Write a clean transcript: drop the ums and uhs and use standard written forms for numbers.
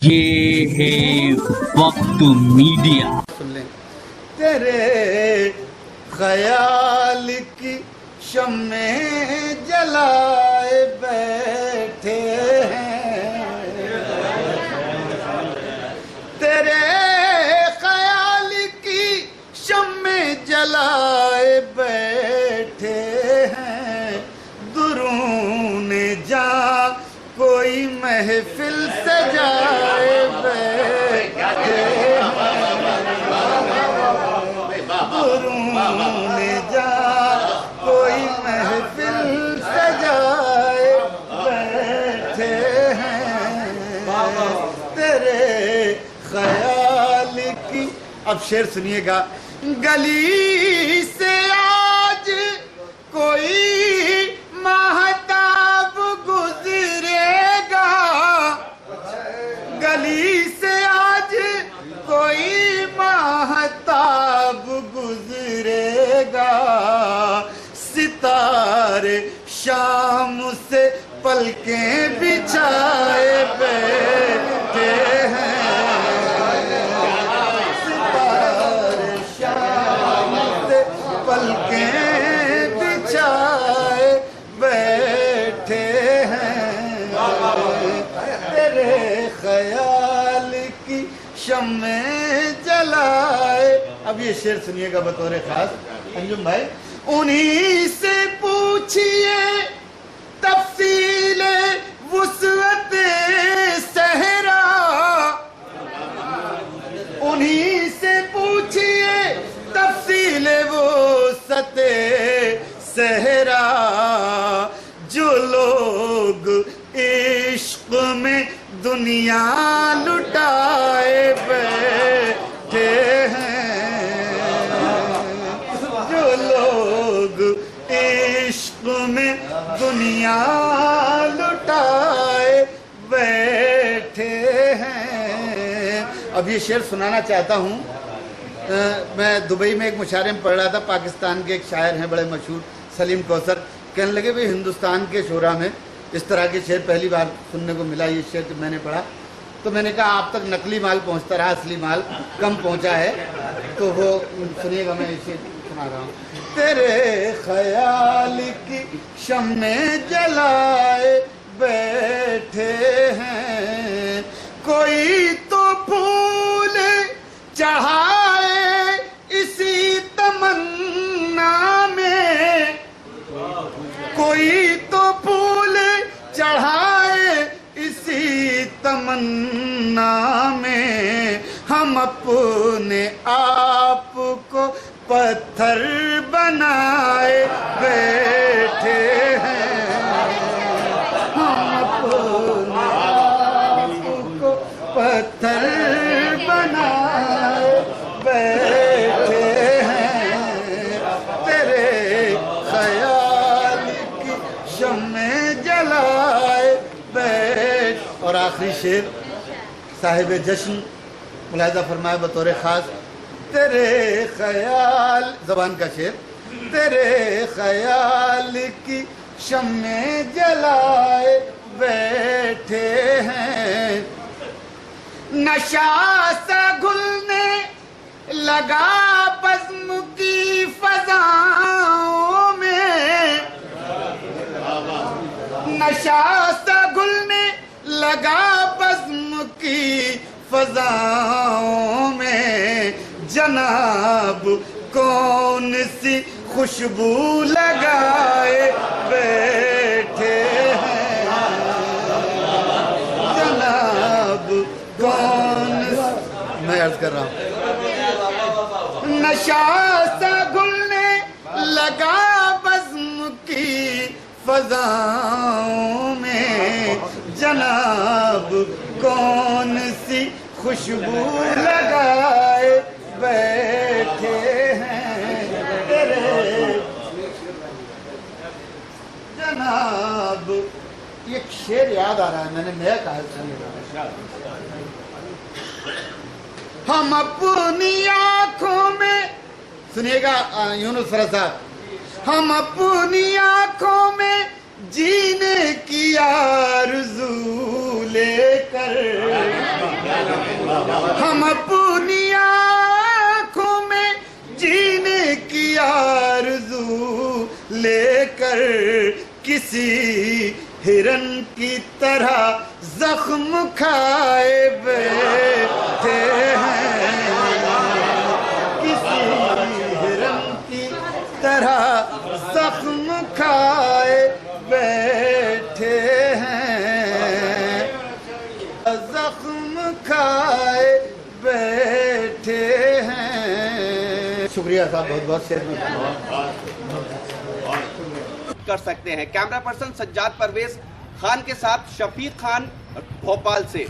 یہ ہے وقت میڈیا۔ سن لیں، تیرے خیال کی شمعیں جلائے بیٹھے ہیں، تیرے خیال کی شمعیں جلائے بیٹھے ہیں، درون جاں کوئی محفل سجائے بیٹھے ہیں، درون جاں کوئی محفل سجائے بیٹھے ہیں، تیرے خیال کی۔ اب شعر سنیے گا۔ گلی سے آج کوئی ماہتاب گزرے گا، گلی سے آج کوئی ماہتاب گزرے گا، ستارے شام سے پلکیں بچھائے بیٹھے ہیں، ستارے شام سے پلکیں بچھائے بیٹھے ہیں، تیرے خیال کی شمعیں جلائے۔ اب یہ شعر سنیے گا بطور خاص انجم بھائی۔ انہی سے پوچھئے تفصیل وسعت صحرا، انہی سے پوچھئے تفصیل وسعت صحرا، جو لوگ عشق میں دنیا لٹائے بیٹھے ہیں، جو لوگ عشق میں دنیا لٹائے بیٹھے ہیں۔ اب یہ شعر سنانا چاہتا ہوں۔ میں دبئی میں ایک مشاعرے میں پڑھ رہا تھا، پاکستان کے ایک شاعر ہیں بڑے مشہور سلیم کوثر، کہنے لگے بھئی ہندوستان کے شعراء میں اس طرح کے شعر پہلی بار سننے کو ملا۔ یہ شعر میں نے پڑھا تو میں نے کہا آپ تک نقلی مال پہنچتا رہا، اصلی مال کم پہنچا ہے، تو وہ سنیے گا، میں یہ شعر سنا رہا ہوں۔ تیرے خیال کی شمعیں جلائے بیٹھے ہیں، کوئی تو پھول چڑھائے اسی تمنا میں، کوئی تو پھول چڑھائے اسی تمنا میں، ہم اپنے آپ کو پتھر بنائے بیٹھے ہیں، ہم اپنے آپ کو پتھر بنائے بیٹھے ہیں، تیرے خیال کی شمعیں جلائے بیٹھ۔ اور آخری شعر صاحب جشن ملاحظہ فرمائے بطور خاص۔ تیرے خیال، زبان کا شعر، تیرے خیال کی شمعیں جلائے بیٹھے ہیں، نشا سا گھلنے لگا بزم کی فضاؤں میں، نشا سا گھلنے لگا بزم کی فضاؤں میں، جناب کون سی خوشبو لگائے بیٹھے ہیں، جناب کون سی، میں عرض کر رہا ہوں، نشا سا گلنے لگا بزم کی فضاؤں میں، جناب کون سی خوشبو لگائے بیٹھے ہیں، تیرے جناب۔ ایک شعر یاد آ رہا ہے، میں نے نیا کہا سنیے، ہم اپنی آنکھوں میں، سنیے گا یونس رضا، ہم اپنی آنکھوں میں جینے کی آرزو لے کر ہم اپنی آنکھوں میں جینے کی آرزو لے کر کسی ہرن کی طرح زخم کھائے بیٹھے ہیں، کسی ہرن کی طرح زخم کھائے بیٹھے ہیں، زخم کھائے بیٹھے ہیں۔ شکریہ صاحب، بہت بہت شعر میں کر سکتے ہیں۔ کیمرہ پرسن سجاد پرویز خان کے ساتھ شفیق خان، بھوپال سے۔